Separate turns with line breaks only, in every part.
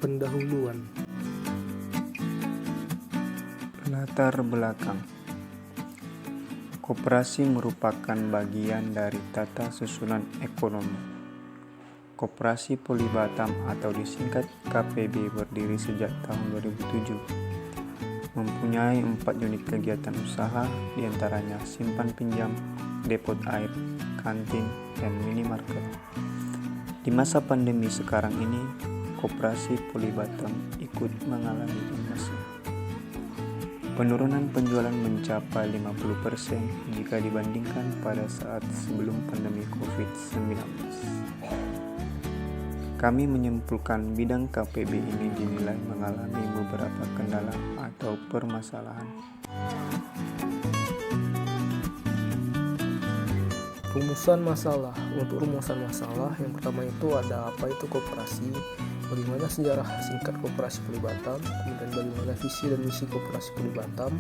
Pendahuluan.
Latar belakang. Koperasi merupakan bagian dari tata susunan ekonomi. Koperasi Poli Batam atau disingkat KPB berdiri sejak tahun 2007. Mempunyai 4 unit kegiatan usaha, diantaranya simpan pinjam, depot air, kantin, dan minimarket. Di masa pandemi sekarang ini, Koperasi Poli Batam ikut mengalami imbasnya. Penurunan penjualan mencapai 50% jika dibandingkan pada saat sebelum pandemi COVID-19. Kami menyimpulkan bidang KPB ini dinilai mengalami beberapa kendala atau permasalahan.
Rumusan masalah. Untuk rumusan masalah, yang pertama itu ada apa itu koperasi, bagaimana sejarah singkat Koperasi Poli Batam, kemudian bagaimana visi dan misi Koperasi Poli Batam,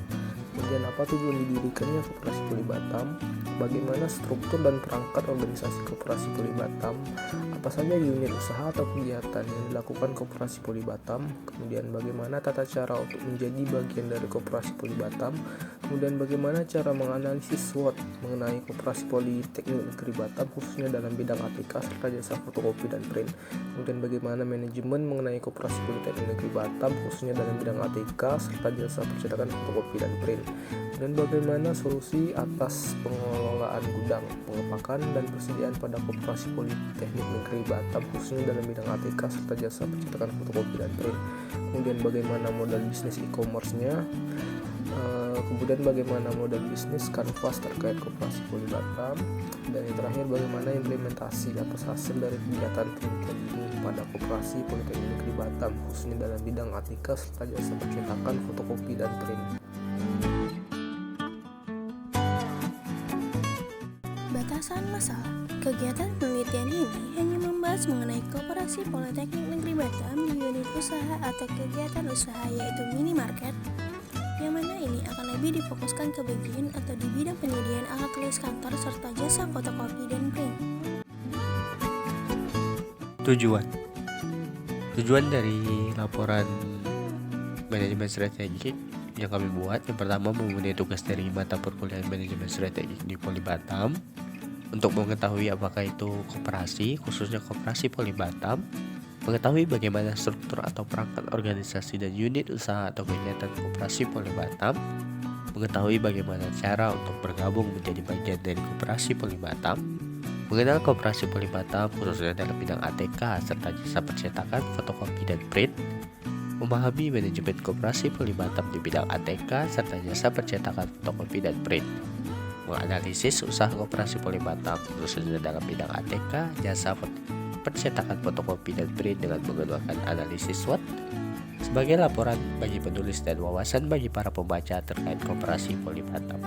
kemudian apa tujuan didirikannya Koperasi Poli Batam, bagaimana struktur dan perangkat organisasi Koperasi Poli Batam, apa saja unit usaha atau kegiatan yang dilakukan Koperasi Poli Batam, kemudian bagaimana tata cara untuk menjadi bagian dari Koperasi Poli Batam, kemudian bagaimana cara menganalisis SWOT mengenai Koperasi Politeknik Negeri Batam khususnya dalam bidang ATK serta jasa fotokopi dan print, kemudian bagaimana manajemen mengenai Koperasi Politeknik Negeri Batam khususnya dalam bidang ATK serta jasa percetakan fotokopi dan print, dan bagaimana solusi atas pengelolaan gudang, pengepakan dan persediaan pada Koperasi Politeknik Negeri Batam khususnya dalam bidang ATK serta jasa percetakan fotokopi dan print, kemudian bagaimana modal bisnis e-commerce-nya, kemudian bagaimana modal bisnis kanvas terkait Koperasi Poli Batam, dan yang terakhir bagaimana implementasi atas hasil dari kegiatan penelitian ini pada Koperasi Politeknik Negeri Batam khususnya dalam bidang ATK serta jasa percetakan fotokopi dan print.
Batasan masalah. Kegiatan penelitian ini hanya membahas mengenai Koperasi Politeknik Negeri Batam di unit usaha atau kegiatan usaha yaitu minimarket, yang mana ini akan lebih difokuskan ke bagian atau di bidang penyediaan alat tulis kantor serta jasa fotokopi dan print.
Tujuan dari laporan manajemen strategik yang kami buat, yang pertama memenuhi tugas dari mata perkuliahan manajemen strategik di Poli Batam untuk mengetahui apakah itu koperasi, khususnya Koperasi Poli Batam, mengetahui bagaimana struktur atau perangkat organisasi dan unit usaha atau kegiatan Koperasi Poli Batam, mengetahui bagaimana cara untuk bergabung menjadi bagian dari Koperasi Poli Batam, mengenal Koperasi Poli Batam khususnya dalam bidang ATK serta jasa percetakan, fotokopi dan print, memahami manajemen Koperasi Poli Batam di bidang ATK serta jasa percetakan, fotokopi dan print, menganalisis usaha Koperasi Poli Batam khususnya dalam bidang ATK, jasa percetakan fotokopi dan print dengan menggunakan analisis SWOT sebagai laporan bagi penulis dan wawasan bagi para pembaca terkait Koperasi Poli Batam.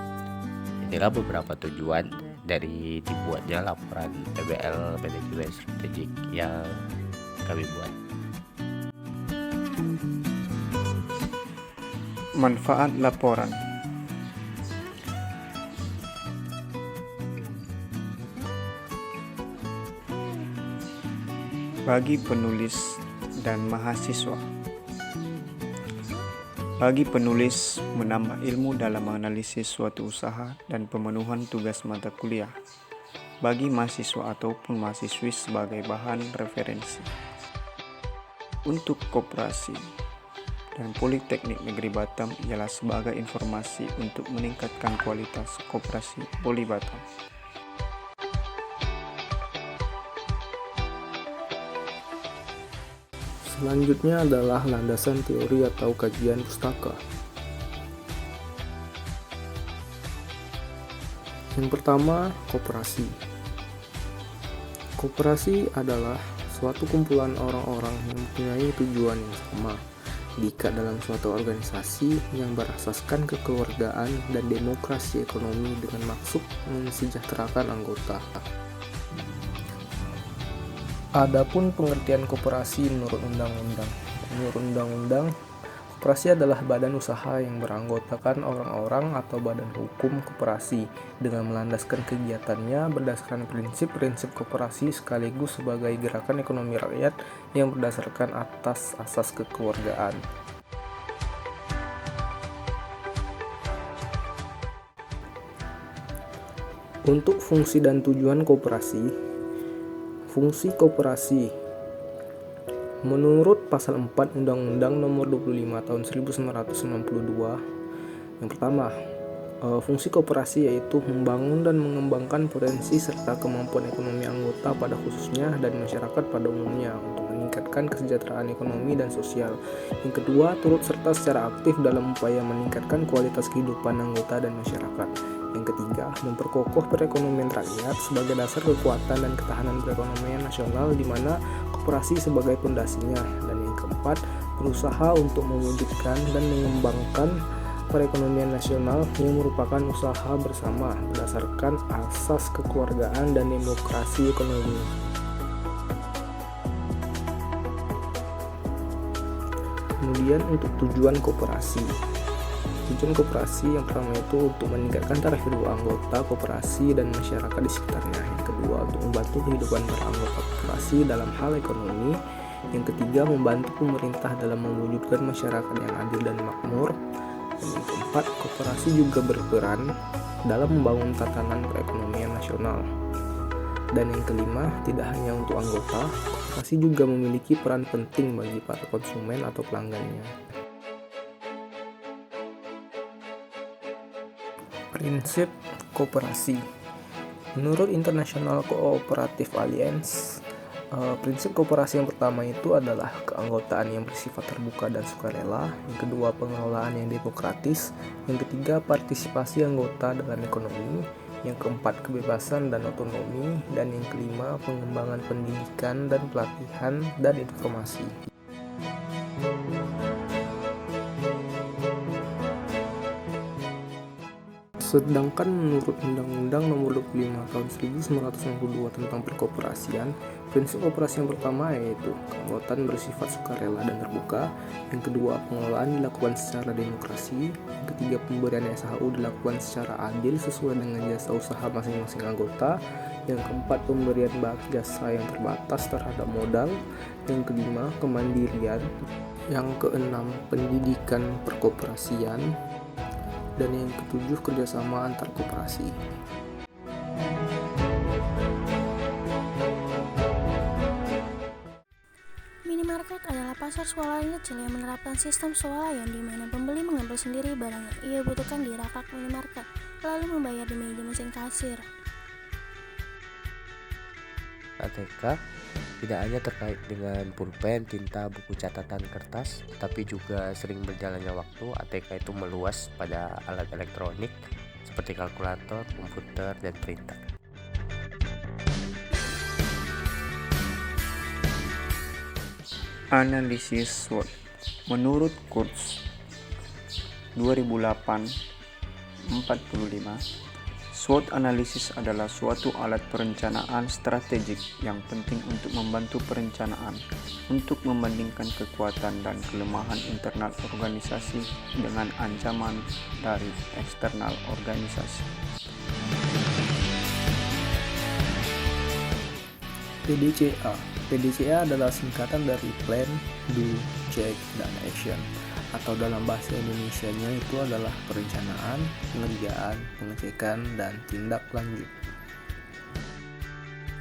Inilah beberapa tujuan dari dibuatnya laporan PBL manajemen strategik yang kami buat.
Manfaat laporan. Bagi penulis dan mahasiswa. Bagi penulis, menambah ilmu dalam menganalisis suatu usaha dan pemenuhan tugas mata kuliah. Bagi mahasiswa ataupun mahasiswi sebagai bahan referensi. Untuk koperasi dan Politeknik Negeri Batam ialah sebagai informasi untuk meningkatkan kualitas Koperasi Poli Batam.
Selanjutnya adalah landasan teori atau kajian pustaka. Yang pertama, koperasi. Koperasi adalah suatu kumpulan orang-orang yang mempunyai tujuan yang sama, diikat dalam suatu organisasi yang berasaskan kekeluargaan dan demokrasi ekonomi dengan maksud mensejahterakan anggota. Adapun pengertian koperasi menurut undang-undang, Koperasi adalah badan usaha yang beranggotakan orang-orang atau badan hukum koperasi dengan melandaskan kegiatannya berdasarkan prinsip-prinsip koperasi sekaligus sebagai gerakan ekonomi rakyat yang berdasarkan atas asas kekeluargaan. Untuk fungsi dan tujuan koperasi. Fungsi koperasi menurut pasal 4 Undang-Undang Nomor 25 Tahun 1992, yang pertama, fungsi koperasi yaitu membangun dan mengembangkan potensi serta kemampuan ekonomi anggota pada khususnya dan masyarakat pada umumnya untuk meningkatkan kesejahteraan ekonomi dan sosial. Yang kedua, turut serta secara aktif dalam upaya meningkatkan kualitas kehidupan anggota dan masyarakat. Yang ketiga, memperkokoh perekonomian rakyat sebagai dasar kekuatan dan ketahanan perekonomian nasional di mana koperasi sebagai pondasinya. Dan yang keempat, berusaha untuk mewujudkan dan mengembangkan perekonomian nasional yang merupakan usaha bersama berdasarkan asas kekeluargaan dan demokrasi ekonomi. Kemudian untuk tujuan koperasi. Tujuan koperasi yang pertama itu untuk meningkatkan taraf hidup anggota koperasi dan masyarakat di sekitarnya. Yang kedua, untuk membantu kehidupan para anggota koperasi dalam hal ekonomi. Yang ketiga, membantu pemerintah dalam mewujudkan masyarakat yang adil dan makmur. Dan yang keempat, koperasi juga berperan dalam membangun tatanan perekonomian nasional. Dan yang kelima, tidak hanya untuk anggota, koperasi juga memiliki peran penting bagi para konsumen atau pelanggannya. Prinsip koperasi. Menurut International Cooperative Alliance, prinsip koperasi yang pertama itu adalah keanggotaan yang bersifat terbuka dan sukarela. Yang kedua, pengelolaan yang demokratis. Yang ketiga, partisipasi anggota dalam ekonomi. Yang keempat, kebebasan dan otonomi. Dan yang kelima, pengembangan pendidikan dan pelatihan dan informasi. Sedangkan menurut Undang-Undang Nomor 25 Tahun 1992 tentang perkoperasian, prinsip koperasi yang pertama yaitu keanggotaan bersifat sukarela dan terbuka. Yang kedua, pengelolaan dilakukan secara demokrasi. Yang ketiga, pemberian SHU dilakukan secara adil sesuai dengan jasa usaha masing-masing anggota. Yang keempat, pemberian jasa yang terbatas terhadap modal. Yang kelima, kemandirian. Yang keenam, pendidikan perkoperasian. Dan yang ketujuh, kerjasama antar koperasi.
Minimarket adalah pasar swalayan kecil yang menerapkan sistem swalayan di mana pembeli mengambil sendiri barang yang ia butuhkan di rak minimarket, lalu membayar di meja mesin kasir.
ATK tidak hanya terkait dengan pulpen, tinta, buku catatan kertas, tapi juga sering berjalannya waktu. ATK itu meluas pada alat elektronik seperti kalkulator, komputer, dan printer.
Analisis SWOT. Menurut Kurtz 2008-45, SWOT analisis adalah suatu alat perencanaan strategik yang penting untuk membantu perencanaan untuk membandingkan kekuatan dan kelemahan internal organisasi dengan ancaman dari eksternal organisasi.
PDCA. PDCA adalah singkatan dari Plan, Do, Check, dan Action, atau dalam bahasa Indonesianya itu adalah perencanaan, pengerjaan, pengecekan, dan tindak lanjut.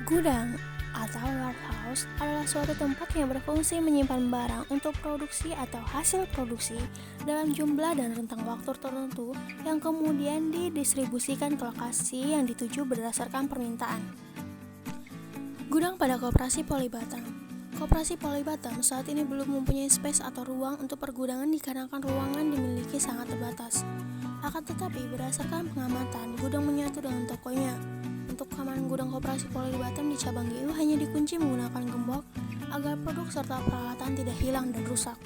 Gudang atau warehouse adalah suatu tempat yang berfungsi menyimpan barang untuk produksi atau hasil produksi dalam jumlah dan rentang waktu tertentu yang kemudian didistribusikan ke lokasi yang dituju berdasarkan permintaan. Gudang pada Koperasi Poli Batam. Koperasi Poli Batam saat ini belum mempunyai space atau ruang untuk pergudangan dikarenakan ruangan dimiliki sangat terbatas. Akan tetapi berdasarkan pengamatan, gudang menyatu dengan tokonya. Untuk keamanan gudang Koperasi Poli Batam di cabang GU hanya dikunci menggunakan gembok agar produk serta peralatan tidak hilang dan rusak.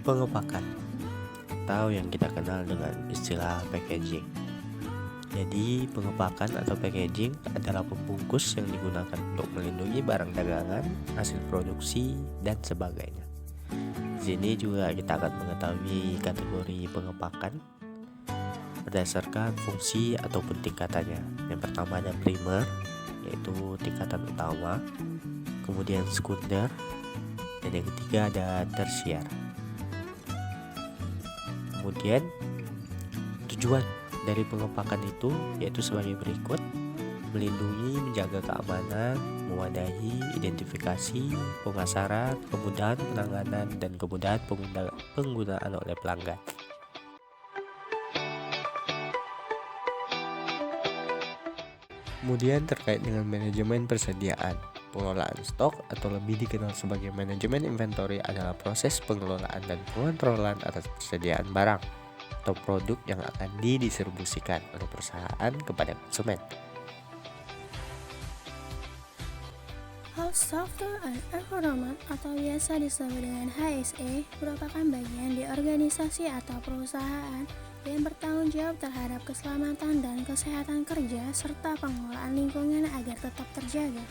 Pengepakan atau yang kita kenal dengan istilah packaging. Jadi, pengepakan atau packaging adalah pembungkus yang digunakan untuk melindungi barang dagangan, hasil produksi, dan sebagainya. Di sini juga kita akan mengetahui kategori pengepakan berdasarkan fungsi ataupun tingkatannya. Yang pertama ada primer, yaitu tingkatan utama, kemudian sekunder, dan yang ketiga ada tersier. Kemudian tujuan dari pengepakan itu yaitu sebagai berikut: melindungi, menjaga keamanan, mewadahi, identifikasi, pemasaran, kemudahan penanganan, dan kemudahan penggunaan oleh pelanggan. Kemudian terkait dengan manajemen persediaan, pengelolaan stok atau lebih dikenal sebagai manajemen inventory adalah proses pengelolaan dan pengontrolan atas persediaan barang atau produk yang akan didistribusikan oleh perusahaan kepada konsumen.
Health, Safety and Environment atau biasa disebut dengan HSE merupakan bagian di organisasi atau perusahaan yang bertanggung jawab terhadap keselamatan dan kesehatan kerja serta pengelolaan lingkungan agar tetap terjaga.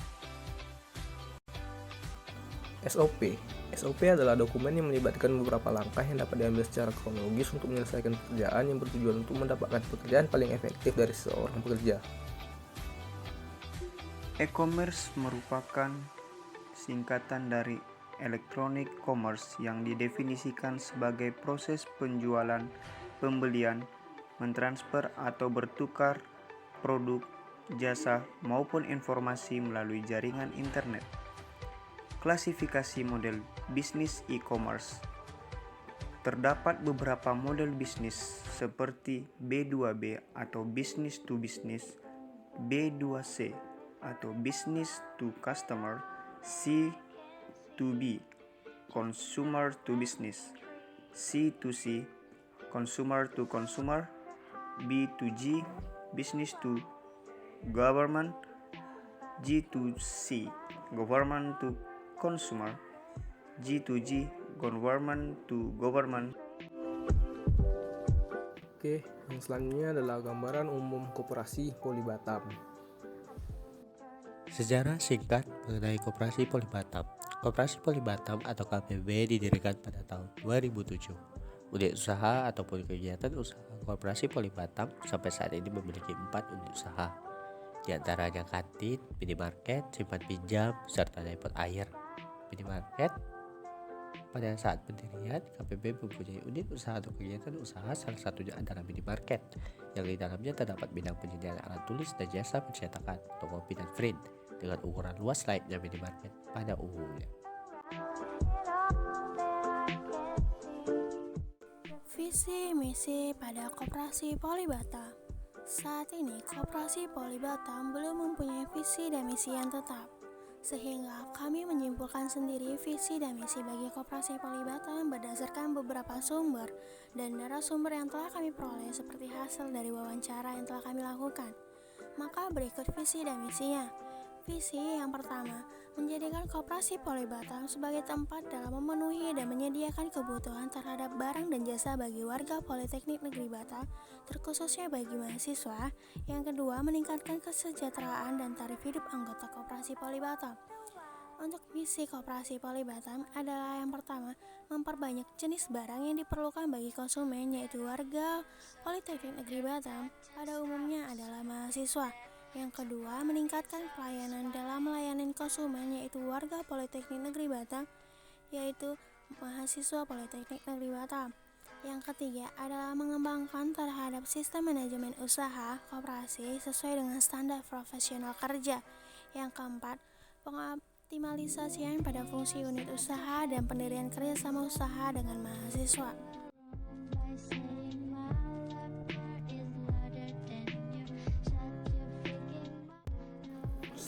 SOP adalah dokumen yang melibatkan beberapa langkah yang dapat diambil secara kronologis untuk menyelesaikan pekerjaan yang bertujuan untuk mendapatkan pekerjaan paling efektif dari seorang pekerja.
E-commerce merupakan singkatan dari electronic commerce yang didefinisikan sebagai proses penjualan, pembelian, mentransfer atau bertukar produk, jasa, maupun informasi melalui jaringan internet. Klasifikasi model bisnis e-commerce. Terdapat beberapa model bisnis seperti B2B atau business to business, B2C atau business to customer, C2B consumer to business, C2C consumer to consumer, B2G business to government, G2C government to consumer, G2G government to government.
Oke, yang selanjutnya adalah gambaran umum koperasi Poli Batam.
Sejarah singkat mengenai Koperasi Poli Batam. Koperasi Poli Batam atau KPB didirikan pada tahun 2007. Unit usaha ataupun kegiatan usaha Koperasi Poli Batam sampai saat ini memiliki 4 unit usaha. Di antaranya kantin, minimarket, simpan pinjam, serta depot air. Minimarket. Pada saat pendirian, KPB mempunyai unit usaha atau kegiatan usaha, salah satunya adalah minimarket, yang di dalamnya terdapat bidang penyediaan alat tulis dan jasa pencetakan, tokopi dan print, dengan ukuran luas layaknya minimarket pada umumnya.
Visi misi pada Koperasi Poli Batam. Saat ini Koperasi Poli Batam belum mempunyai visi dan misi yang tetap, sehingga kami menyimpulkan sendiri visi dan misi bagi Koperasi Poli Batam berdasarkan beberapa sumber dan narasumber yang telah kami peroleh seperti hasil dari wawancara yang telah kami lakukan. Maka berikut visi dan misinya. Visi yang pertama, menjadikan Koperasi Poli Batam sebagai tempat dalam memenuhi dan menyediakan kebutuhan terhadap barang dan jasa bagi warga Politeknik Negeri Batam, terkhususnya bagi mahasiswa. Yang kedua, meningkatkan kesejahteraan dan taraf hidup anggota Koperasi Poli Batam. Untuk misi Koperasi Poli Batam adalah yang pertama, memperbanyak jenis barang yang diperlukan bagi konsumen, yaitu warga Politeknik Negeri Batam pada umumnya adalah mahasiswa. Yang kedua, meningkatkan pelayanan dalam melayani konsumen, yaitu warga Politeknik Negeri Batam, yaitu mahasiswa Politeknik Negeri Batam. Yang ketiga adalah mengembangkan terhadap sistem manajemen usaha koperasi sesuai dengan standar profesional kerja. Yang keempat, pengoptimalisasian pada fungsi unit usaha dan pendirian kerjasama usaha dengan mahasiswa.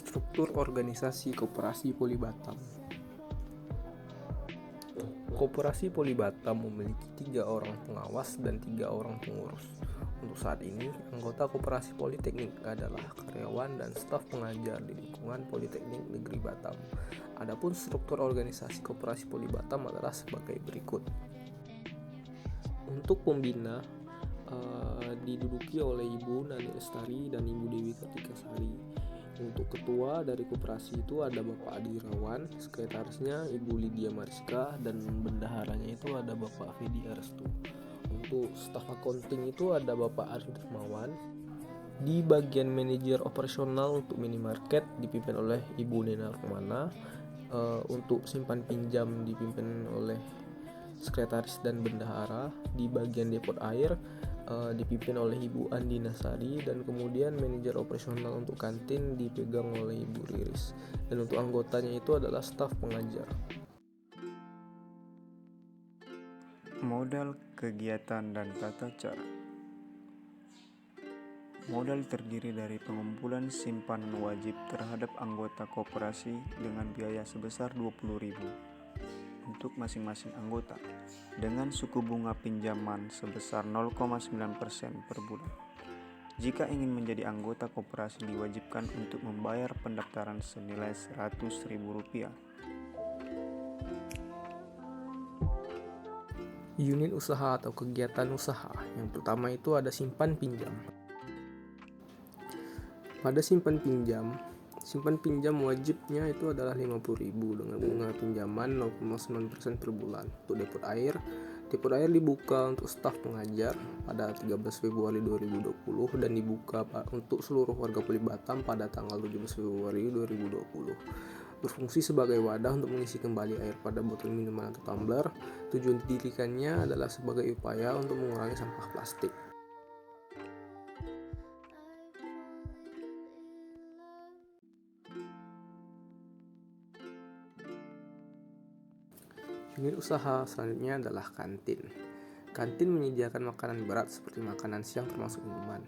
Struktur organisasi Koperasi Poli Batam. Koperasi Poli Batam memiliki 3 orang pengawas dan 3 orang pengurus. Untuk saat ini, anggota Koperasi Politeknik adalah karyawan dan staf pengajar di lingkungan Politeknik Negeri Batam. Adapun struktur organisasi Koperasi Poli Batam adalah sebagai berikut. Untuk pembina, diduduki oleh Ibu Nani Lestari dan Ibu Dewi Kartikasari. Untuk ketua dari koperasi itu ada Bapak Adi Irawan, sekretarisnya Ibu Lydia Mariska, dan bendaharanya itu ada Bapak Fedi Arestu. Untuk staf accounting itu ada Bapak Arif Dermawan. Di bagian manajer operasional untuk minimarket dipimpin oleh Ibu Nena Romana. Untuk simpan pinjam dipimpin oleh sekretaris dan bendahara. Di bagian depot air dipimpin oleh Ibu Andi Nasari, dan kemudian manajer operasional untuk kantin dipegang oleh Ibu Riris, dan untuk anggotanya itu adalah staf pengajar.
Modal, kegiatan, dan tata cara. Modal terdiri dari pengumpulan simpanan wajib terhadap anggota koperasi dengan biaya sebesar 20.000 untuk masing-masing anggota dengan suku bunga pinjaman sebesar 0,9% per bulan. Jika ingin menjadi anggota koperasi diwajibkan untuk membayar pendaftaran senilai Rp100.000.
Unit usaha atau kegiatan usaha. Yang pertama itu ada simpan pinjam. Pada simpan pinjam wajibnya itu adalah 50.000 dengan bunga pinjaman 0,9% per bulan. Untuk depot air dibuka untuk staf pengajar pada 13 Februari 2020 dan dibuka untuk seluruh warga Polibatam pada tanggal 17 Februari 2020. Berfungsi sebagai wadah untuk mengisi kembali air pada botol minuman atau tumbler. Tujuan didirikannya adalah sebagai upaya untuk mengurangi sampah plastik. Unit usaha selanjutnya adalah kantin. Kantin menyediakan makanan berat seperti makanan siang termasuk minuman.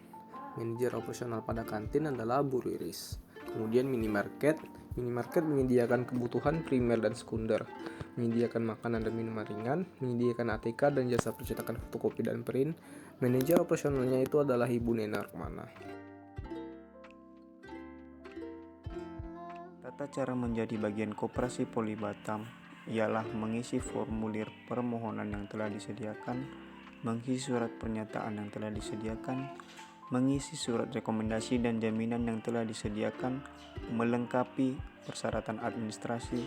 Manajer operasional pada kantin adalah Bu Riris. Kemudian minimarket menyediakan kebutuhan primer dan sekunder, menyediakan makanan dan minuman ringan, menyediakan ATK dan jasa percetakan fotokopi dan print. Manajer operasionalnya itu adalah Ibu Nena Romana.
Tata cara menjadi bagian koperasi Polibatam ialah mengisi formulir permohonan yang telah disediakan, mengisi surat pernyataan yang telah disediakan, mengisi surat rekomendasi dan jaminan yang telah disediakan, melengkapi persyaratan administrasi,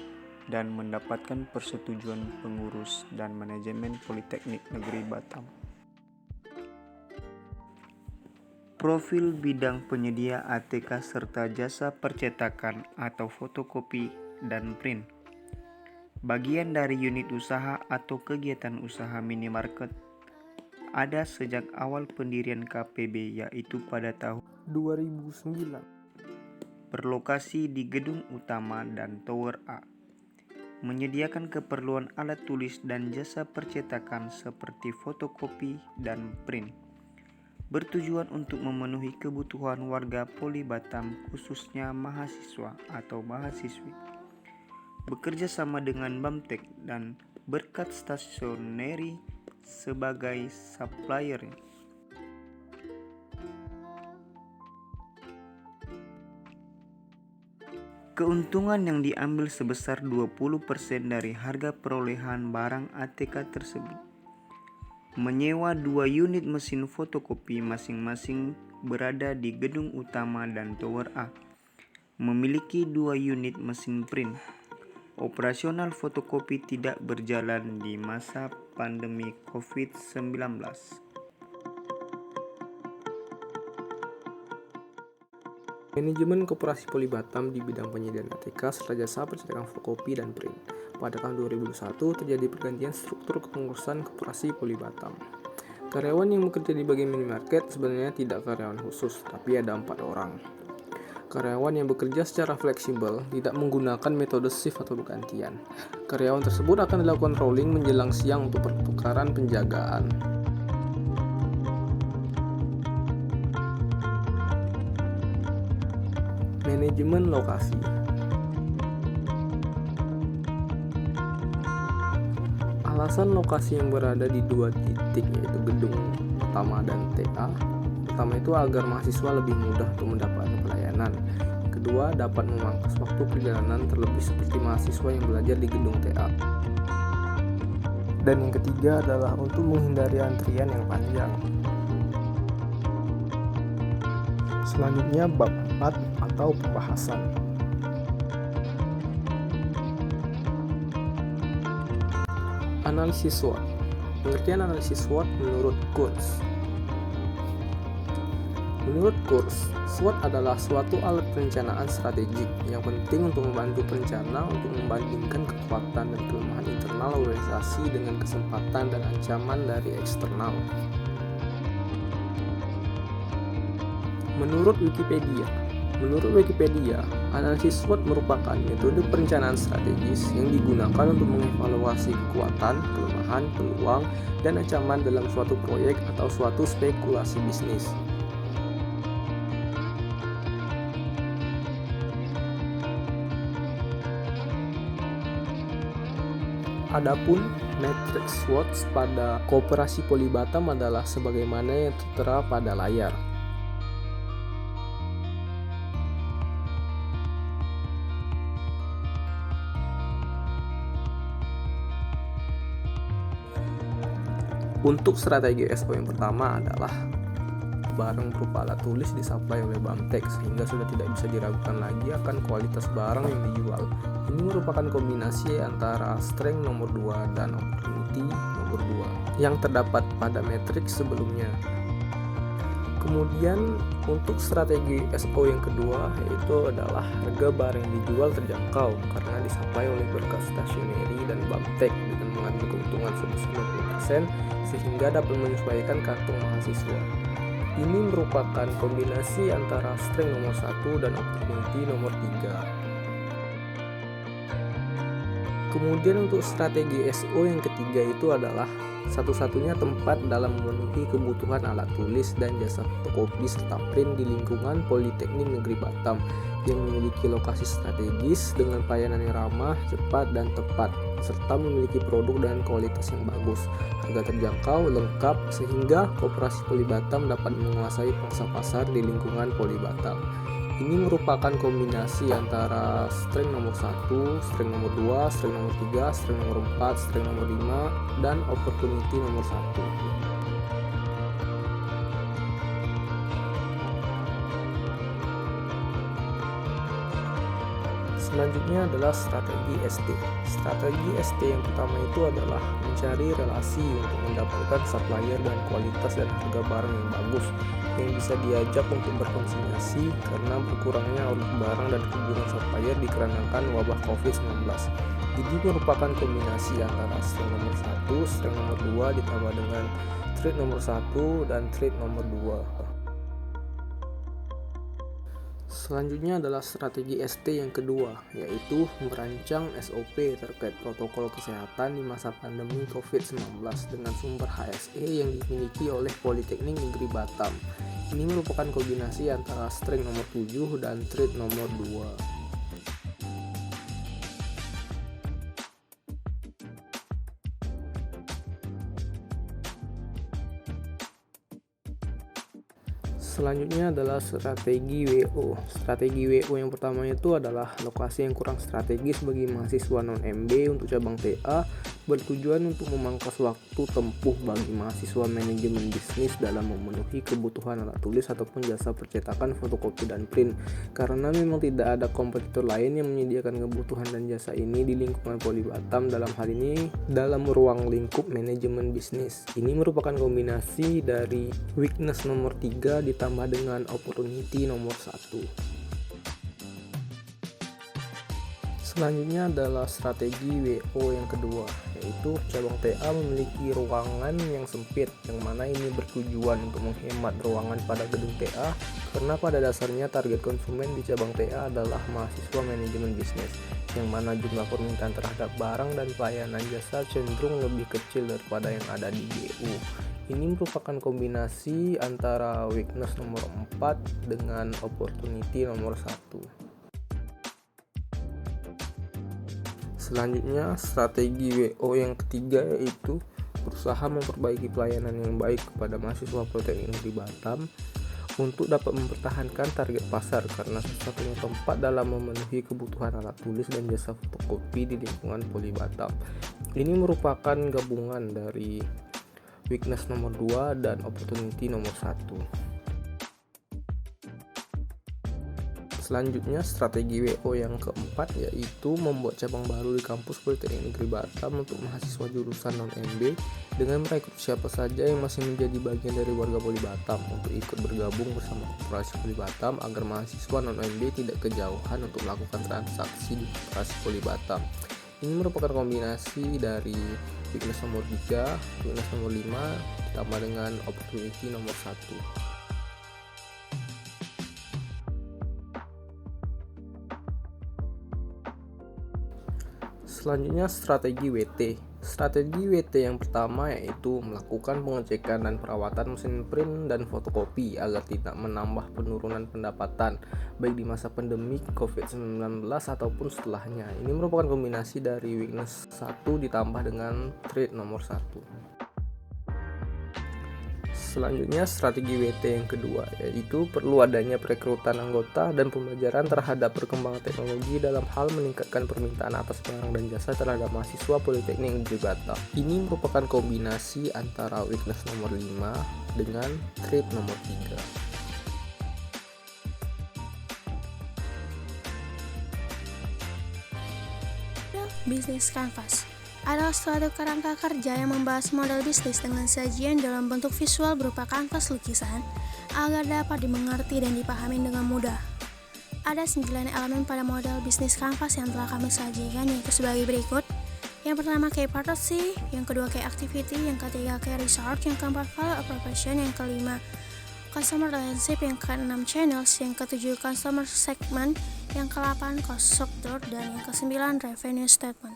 dan mendapatkan persetujuan pengurus dan manajemen Politeknik Negeri Batam. Profil bidang penyedia ATK serta jasa percetakan atau fotokopi dan print. Bagian dari unit usaha atau kegiatan usaha minimarket ada sejak awal pendirian KPB, yaitu pada tahun
2009.
Berlokasi di gedung utama dan tower A. Menyediakan keperluan alat tulis dan jasa percetakan seperti fotokopi dan print. Bertujuan untuk memenuhi kebutuhan warga Polibatam, khususnya mahasiswa atau mahasiswi. Bekerja sama dengan BAMTEK dan Berkat Stationery sebagai supplier. Keuntungan yang diambil sebesar 20% dari harga perolehan barang ATK tersebut. Menyewa 2 unit mesin fotokopi masing-masing berada di gedung utama dan tower A. Memiliki 2 unit mesin print. Operasional fotokopi tidak berjalan di masa pandemi COVID-19.
Manajemen Koperasi Polibatam di bidang penyediaan ATK serta jasa percetakan fotokopi dan print. Pada tahun 2021 terjadi pergantian struktur kepengurusan Koperasi Polibatam. Karyawan yang bekerja di bagian minimarket sebenarnya tidak karyawan khusus, tapi ada 4 orang. Karyawan yang bekerja secara fleksibel, tidak menggunakan metode shift atau bergantian. Karyawan tersebut akan dilakukan rolling menjelang siang untuk pertukaran penjagaan. Manajemen lokasi. Alasan lokasi yang berada di 2 titik, yaitu gedung pertama dan TA. Pertama itu agar mahasiswa lebih mudah untuk mendapatkan pelayanan. Kedua, dapat memangkas waktu perjalanan terlebih seperti mahasiswa yang belajar di gedung TA. Dan yang ketiga adalah untuk menghindari antrian yang panjang. Selanjutnya bab 4 atau pembahasan. Analisis SWOT. Pengertian analisis SWOT menurut Kurtz. Menurut Kurtz, SWOT adalah suatu alat perencanaan strategik yang penting untuk membantu perencana untuk membandingkan kekuatan dan kelemahan internal organisasi dengan kesempatan dan ancaman dari eksternal. Menurut Wikipedia, analisis SWOT merupakan metode perencanaan strategis yang digunakan untuk mengevaluasi kekuatan, kelemahan, peluang, dan ancaman dalam suatu proyek atau suatu spekulasi bisnis. Adapun matriks SWOT pada Koperasi Poly Batam adalah sebagaimana yang tertera pada layar. Untuk strategi SO yang pertama adalah barang berupa alat tulis disuplai oleh BAMTEK sehingga sudah tidak bisa diragukan lagi akan kualitas barang yang dijual. Ini merupakan kombinasi antara strength nomor 2 dan opportunity nomor 2 yang terdapat pada matriks sebelumnya. Kemudian untuk strategi SO yang kedua yaitu adalah harga barang yang dijual terjangkau karena disuplai oleh berkas stationery dan BAMTEK dengan mengambil keuntungan sebesar 20% sehingga dapat menyesuaikan kantong mahasiswa. Ini merupakan kombinasi antara strength nomor 1 dan opportunity nomor 3. Kemudian untuk strategi SO yang ketiga itu adalah satu-satunya tempat dalam memenuhi kebutuhan alat tulis dan jasa fotokopi serta print di lingkungan Politeknik Negeri Batam yang memiliki lokasi strategis dengan pelayanan yang ramah, cepat, dan tepat serta memiliki produk dan kualitas yang bagus, harga terjangkau, lengkap, sehingga Koperasi Poly Batam dapat menguasai pangsa pasar di lingkungan Poly Batam. Ini merupakan kombinasi antara strength nomor 1, strength nomor 2, strength nomor 3, strength nomor 4, strength nomor 5, dan opportunity nomor 1. Selanjutnya adalah strategi ST. Strategi ST yang pertama itu adalah mencari relasi untuk mendapatkan supplier dan kualitas dan harga barang yang bagus yang bisa diajak untuk berkonsinyasi karena berkurangnya output barang dan hubungan supplier dikarenakan wabah COVID-19. Ini merupakan kombinasi antara strength nomor 1, strength nomor 2 ditambah dengan trade nomor 1 dan trade nomor 2. Selanjutnya adalah strategi ST yang kedua, yaitu merancang SOP terkait protokol kesehatan di masa pandemi COVID-19 dengan sumber HSE yang dimiliki oleh Politeknik Negeri Batam. Ini merupakan kombinasi antara strength nomor 7 dan trade nomor 2. Selanjutnya adalah strategi WO. Strategi WO yang pertama itu adalah lokasi yang kurang strategis bagi mahasiswa non-MB untuk cabang TA, bertujuan untuk memangkas waktu tempuh bagi mahasiswa manajemen bisnis dalam memenuhi kebutuhan alat tulis ataupun jasa percetakan, fotokopi, dan print. Karena memang tidak ada kompetitor lain yang menyediakan kebutuhan dan jasa ini di lingkungan Poly Batam, dalam hal ini dalam ruang lingkup manajemen bisnis. Ini merupakan kombinasi dari weakness nomor 3 ditambah dengan opportunity nomor 1. Selanjutnya adalah strategi WO yang kedua, yaitu cabang TA memiliki ruangan yang sempit, yang mana ini bertujuan untuk menghemat ruangan pada gedung TA, karena pada dasarnya target konsumen di cabang TA adalah mahasiswa manajemen bisnis, yang mana jumlah permintaan terhadap barang dan pelayanan jasa cenderung lebih kecil daripada yang ada di GU. Ini merupakan kombinasi antara weakness nomor 4 dengan opportunity nomor 1. Selanjutnya, strategi WO yang ketiga yaitu berusaha memperbaiki pelayanan yang baik kepada mahasiswa Politeknik Negeri Batam untuk dapat mempertahankan target pasar, karena satu-satunya tempat dalam memenuhi kebutuhan alat tulis dan jasa fotokopi di lingkungan Poly Batam. Ini merupakan gabungan dari weakness nomor 2 dan opportunity nomor 1. Selanjutnya strategi WO yang keempat yaitu membuat cabang baru di kampus Politeknik Negeri Batam untuk mahasiswa jurusan non-MB dengan merekrut siapa saja yang masih menjadi bagian dari warga Poli Batam untuk ikut bergabung bersama Koperasi Poli Batam agar mahasiswa non-MB tidak kejauhan untuk melakukan transaksi di Koperasi Poli Batam. Ini merupakan kombinasi dari weakness nomor 3, weakness nomor 5 ditambah dengan opportunity nomor 1. Selanjutnya strategi WT. Strategi WT yang pertama yaitu melakukan pengecekan dan perawatan mesin print dan fotokopi agar tidak menambah penurunan pendapatan baik di masa pandemi COVID-19 ataupun setelahnya. Ini merupakan kombinasi dari weakness 1 ditambah dengan trait nomor 1. Selanjutnya strategi WT yang kedua yaitu perlu adanya perekrutan anggota dan pembelajaran terhadap perkembangan teknologi dalam hal meningkatkan permintaan atas barang dan jasa terhadap mahasiswa Politeknik Negeri Batam. Ini merupakan kombinasi antara weakness nomor 5 dengan trait nomor
3. Bisnis Canvas adalah suatu kerangka kerja yang membahas model bisnis dengan sajian dalam bentuk visual berupa kanvas lukisan agar dapat dimengerti dan dipahami dengan mudah. Ada 9 elemen pada model bisnis kanvas yang telah kami sajikan, yaitu sebagai berikut. Yang pertama key partnership, yang kedua key activity, yang ketiga key research, yang keempat value appropriation, yang kelima customer relationship, yang keenam channels, yang ketujuh customer segment, yang ke-8 cost structure, dan yang ke-9 revenue statement.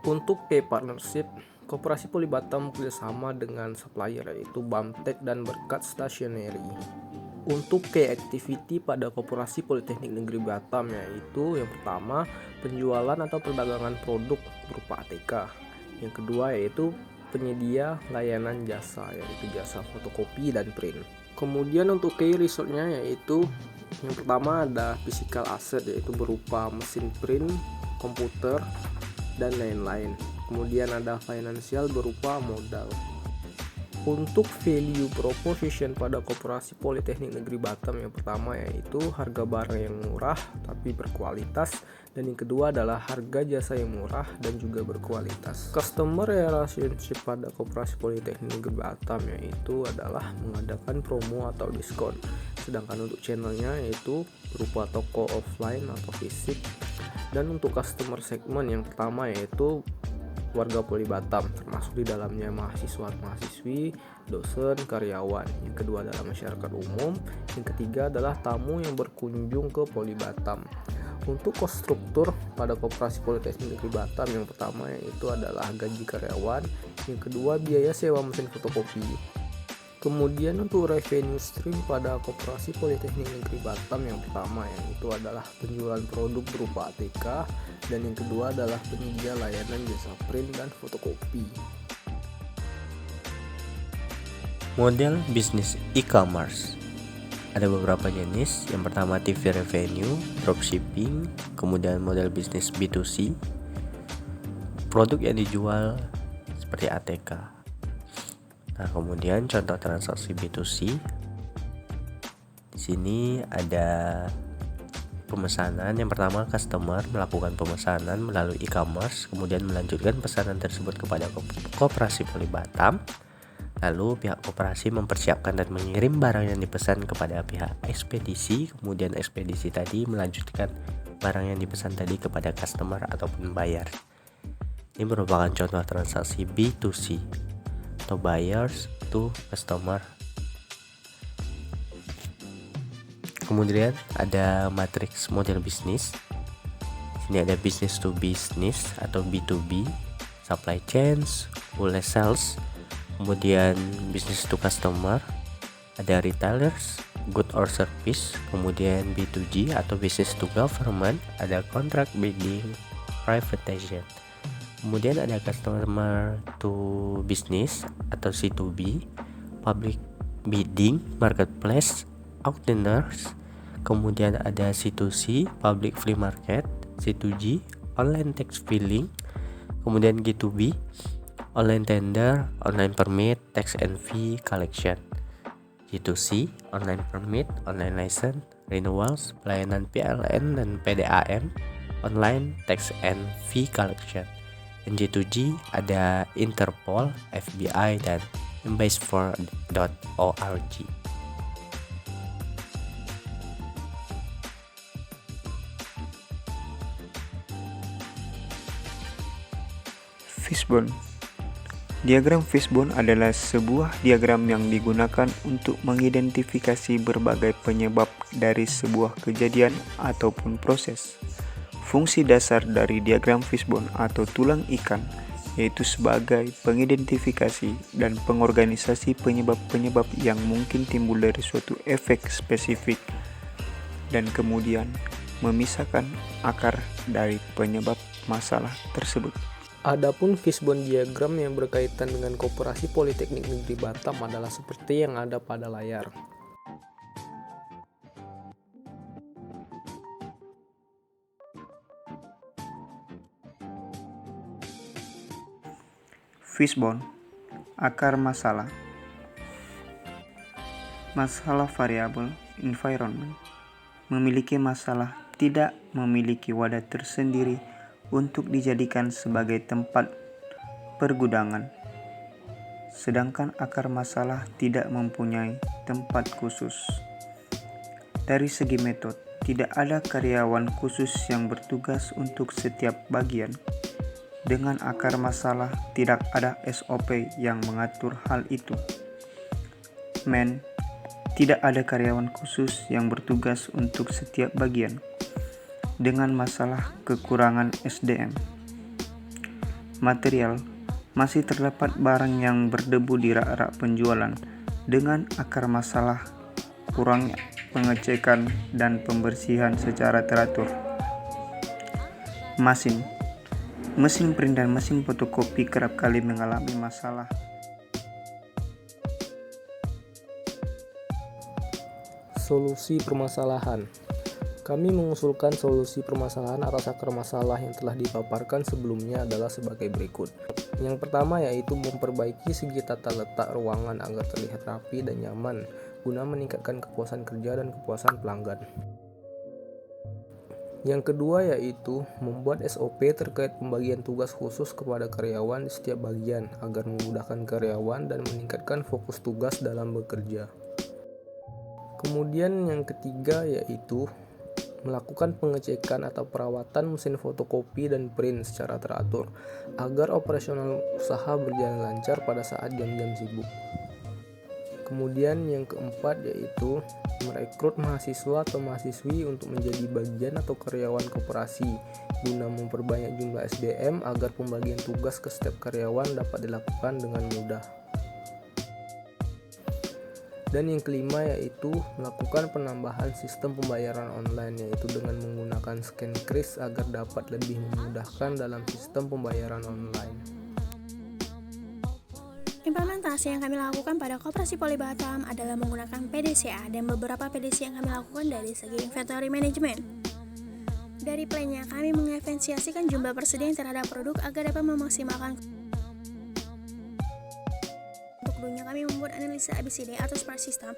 Untuk key partnership, Koperasi Poli Batam bekerjasama dengan supplier yaitu Bamtek dan Berkat Stationery. Untuk key activity pada Koperasi Politeknik Negeri Batam yaitu yang pertama penjualan atau perdagangan produk berupa ATK. Yang kedua yaitu penyedia layanan jasa yaitu jasa fotokopi dan print. Kemudian untuk key resource-nya yaitu yang pertama ada physical asset yaitu berupa mesin print, komputer, dan lain-lain. Kemudian ada finansial berupa modal. Untuk value proposition pada Koperasi Politeknik Negeri Batam yang pertama yaitu harga barang yang murah tapi berkualitas, dan yang kedua adalah harga jasa yang murah dan juga berkualitas. Customer relationship pada Koperasi Politeknik Negeri Batam yaitu adalah mengadakan promo atau diskon. Sedangkan untuk channelnya yaitu berupa toko offline atau fisik. Dan untuk customer segment yang pertama yaitu warga Poli Batam, termasuk di dalamnya mahasiswa-mahasiswi, dosen, karyawan. Yang kedua adalah masyarakat umum. Yang ketiga adalah tamu yang berkunjung ke Poli Batam. Untuk cost struktur pada Koperasi Politeknik Negeri Batam yang pertama yaitu adalah gaji karyawan. Yang kedua biaya sewa mesin fotokopi. Kemudian untuk revenue stream pada Koperasi Politeknik Negeri Batam yang pertama yaitu adalah penjualan produk berupa ATK, dan yang kedua adalah penyedia layanan jasa print dan fotokopi.
Model bisnis e-commerce ada beberapa jenis. Yang pertama TV revenue, dropshipping, kemudian model bisnis B2C, produk yang dijual seperti ATK. Nah, kemudian contoh transaksi B2C. Di sini ada pemesanan. Yang pertama, customer melakukan pemesanan melalui e-commerce, kemudian melanjutkan pesanan tersebut kepada Koperasi Poli Batam. Lalu pihak koperasi mempersiapkan dan mengirim barang yang dipesan kepada pihak ekspedisi, kemudian ekspedisi tadi melanjutkan barang yang dipesan tadi kepada customer ataupun buyer. Ini merupakan contoh transaksi B2C atau buyers to customer. Kemudian ada matriks model bisnis. Sini ada business to business atau B2B, supply chains, full sales, kemudian business to customer, ada retailers, good or service, kemudian B2G atau business to government, ada contract bidding, privatization. Kemudian ada customer to business atau C2B, public bidding, marketplace, auctioneers. Kemudian ada C2C, public flea market, C2G, online tax filing. Kemudian G2B, online tender, online permit, tax and fee collection. G2C, online permit, online license, renewals, pelayanan PLN dan PDAM, online tax and fee collection. NJ2G ada Interpol, FBI, dan embassy4.org.
Fishbone. Diagram fishbone adalah sebuah diagram yang digunakan untuk mengidentifikasi berbagai penyebab dari sebuah kejadian ataupun proses. Fungsi dasar dari diagram fishbone atau tulang ikan yaitu sebagai pengidentifikasi dan pengorganisasi penyebab-penyebab yang mungkin timbul dari suatu efek spesifik dan kemudian memisahkan akar dari penyebab masalah tersebut.
Adapun fishbone diagram yang berkaitan dengan Koperasi Politeknik Negeri Batam adalah seperti yang ada pada layar.
Fishbone, akar masalah. Masalah variabel environment memiliki masalah tidak memiliki wadah tersendiri untuk dijadikan sebagai tempat pergudangan, sedangkan akar masalah tidak mempunyai tempat khusus. Dari segi metode, tidak ada karyawan khusus yang bertugas untuk setiap bagian. Dengan akar masalah, tidak ada SOP yang mengatur hal itu. Tidak ada karyawan khusus yang bertugas untuk setiap bagian. Dengan masalah kekurangan SDM. Material, masih terdapat barang yang berdebu di rak-rak penjualan. Dengan akar masalah, kurangnya pengecekan dan pembersihan secara teratur. Mesin print dan mesin fotokopi kerap kali mengalami masalah.
Solusi permasalahan. Kami mengusulkan solusi permasalahan atas akar masalah yang telah dipaparkan sebelumnya adalah sebagai berikut. Yang pertama yaitu memperbaiki segi tata letak ruangan agar terlihat rapi dan nyaman guna meningkatkan kepuasan kerja dan kepuasan pelanggan. Yang kedua yaitu membuat SOP terkait pembagian tugas khusus kepada karyawan di setiap bagian agar memudahkan karyawan dan meningkatkan fokus tugas dalam bekerja. Kemudian yang ketiga yaitu melakukan pengecekan atau perawatan mesin fotokopi dan print secara teratur agar operasional usaha berjalan lancar pada saat jam-jam sibuk. Kemudian yang keempat yaitu merekrut mahasiswa atau mahasiswi untuk menjadi bagian atau karyawan koperasi guna memperbanyak jumlah SDM agar pembagian tugas ke setiap karyawan dapat dilakukan dengan mudah. Dan yang kelima yaitu melakukan penambahan sistem pembayaran online yaitu dengan menggunakan scan kris agar dapat lebih memudahkan dalam sistem pembayaran online.
Implementasi yang kami lakukan pada Koperasi Poli Batam adalah menggunakan PDCA dan beberapa PDC yang kami lakukan dari segi inventory management. Dari plannya kami mengevaluasikan jumlah persediaan terhadap produk agar dapat memaksimalkan. Kami membuat analisa ABCD atau SPART system.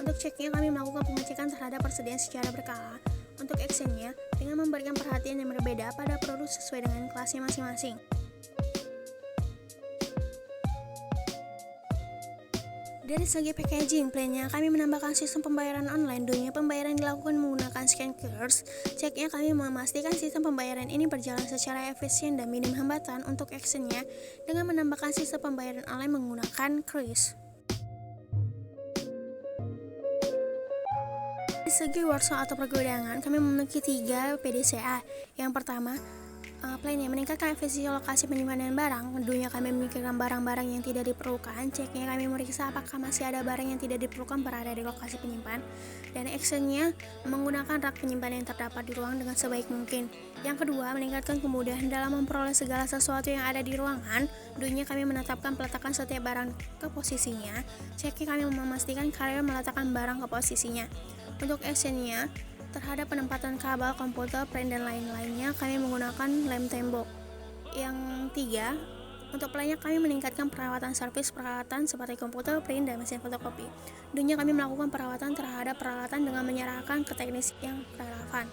Untuk ceknya kami melakukan pengecekan terhadap persediaan secara berkala. Untuk actionnya dengan memberikan perhatian yang berbeda pada produk sesuai dengan kelasnya masing-masing. Dari segi packaging plannya kami menambahkan sistem pembayaran online. Dunia pembayaran dilakukan menggunakan scan QR. Ceknya kami memastikan sistem pembayaran ini berjalan secara efisien dan minim hambatan. Untuk actionnya dengan menambahkan sistem pembayaran online menggunakan kris. Dari segi workshop atau pergudangan kami memiliki 3 PDCA. Yang pertama plannya meningkatkan efisiensi lokasi penyimpanan barang. Tentunya kami memikirkan barang-barang yang tidak diperlukan. Ceknya kami meriksa apakah masih ada barang yang tidak diperlukan berada di lokasi penyimpan. Dan actionnya menggunakan rak penyimpanan yang terdapat di ruang dengan sebaik mungkin. Yang kedua, meningkatkan kemudahan dalam memperoleh segala sesuatu yang ada di ruangan. Tentunya kami menetapkan peletakan setiap barang ke posisinya. Ceknya kami memastikan karyawan meletakkan barang ke posisinya. Untuk actionnya terhadap penempatan kabel, komputer, print, dan lain-lainnya kami menggunakan lem tembok. Yang tiga, Untuk pelayanan kami meningkatkan perawatan servis peralatan seperti komputer, print, dan mesin fotokopi. Tentunya kami melakukan perawatan terhadap peralatan dengan menyerahkan ke teknis yang relevan.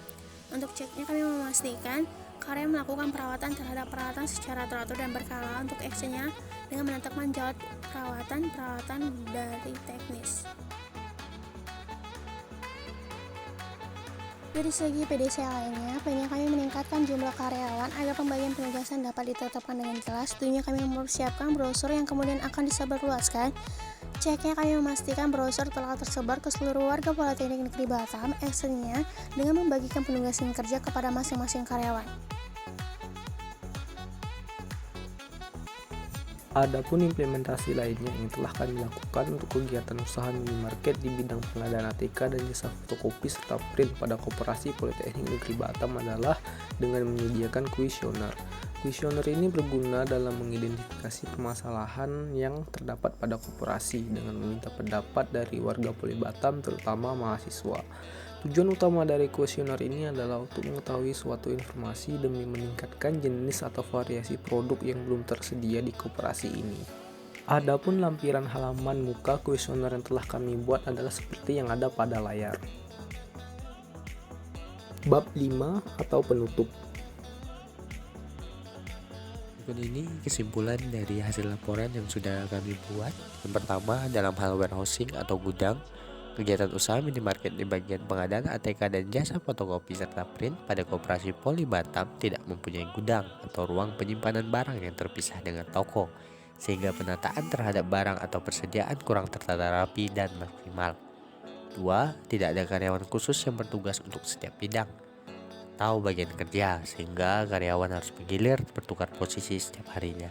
Untuk ceknya kami memastikan karya melakukan perawatan terhadap peralatan secara teratur dan berkala. Untuk actionnya dengan menetapkan jadwal perawatan dari teknis. Dari segi PDC lainnya, kami meningkatkan jumlah karyawan agar pembagian penugasan dapat ditetapkan dengan jelas. Tentunya kami mempersiapkan brosur yang kemudian akan disebarluaskan. Ceknya kami memastikan brosur telah tersebar ke seluruh warga Politeknik Negeri Batam. Actionnya dengan membagikan penugasan kerja kepada masing-masing karyawan.
Adapun implementasi lainnya yang telah kami lakukan untuk kegiatan usaha minimarket di bidang pengadaan ATK dan jasa fotokopi serta print pada Koperasi Politeknik Negeri Batam adalah dengan menyediakan kuesioner. Kuesioner ini berguna dalam mengidentifikasi permasalahan yang terdapat pada koperasi dengan meminta pendapat dari warga Poli Batam terutama mahasiswa. Tujuan utama dari kuesioner ini adalah untuk mengetahui suatu informasi demi meningkatkan jenis atau variasi produk yang belum tersedia di koperasi ini. Adapun lampiran halaman muka kuesioner yang telah kami buat adalah seperti yang ada pada layar. Bab 5 atau penutup.
Berikut ini kesimpulan dari hasil laporan yang sudah kami buat. Yang pertama, dalam hal warehousing atau gudang, kegiatan usaha minimarket di bagian pengadaan ATK dan jasa fotokopi serta print pada Koperasi Poli Batam tidak mempunyai gudang atau ruang penyimpanan barang yang terpisah dengan toko, sehingga penataan terhadap barang atau persediaan kurang tertata rapi dan maksimal. 2. Tidak ada karyawan khusus yang bertugas untuk setiap bidang atau bagian kerja, sehingga karyawan harus bergilir bertukar posisi setiap harinya.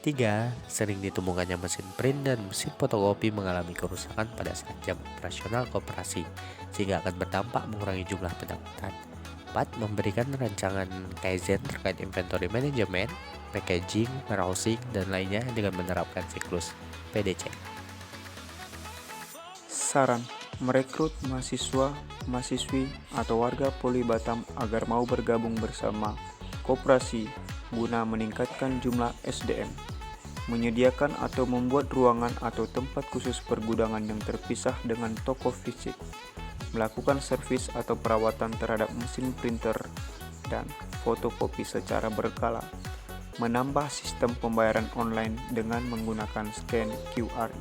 3. Sering ditemukannya mesin print dan mesin fotokopi mengalami kerusakan pada saat jam operasional koperasi, sehingga akan berdampak mengurangi jumlah pendapatan. 4. Memberikan rancangan Kaizen terkait inventory management, packaging, warehousing, dan lainnya dengan menerapkan siklus PDC.
Saran: merekrut mahasiswa, mahasiswi, atau warga Poli Batam agar mau bergabung bersama koperasi guna meningkatkan jumlah SDM, menyediakan atau membuat ruangan atau tempat khusus pergudangan yang terpisah dengan toko fisik, melakukan servis atau perawatan terhadap mesin printer dan fotokopi secara berkala, menambah sistem pembayaran online dengan menggunakan scan QR.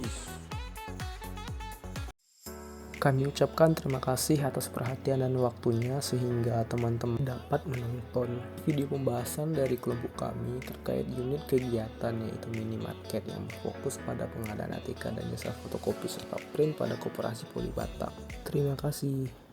Kami ucapkan terima kasih atas perhatian dan waktunya sehingga teman-teman dapat menonton video pembahasan dari kelompok kami terkait unit kegiatan yaitu minimarket yang berfokus pada pengadaan ATK dan jasa fotokopi serta print pada Koperasi Poli Batam. Terima kasih.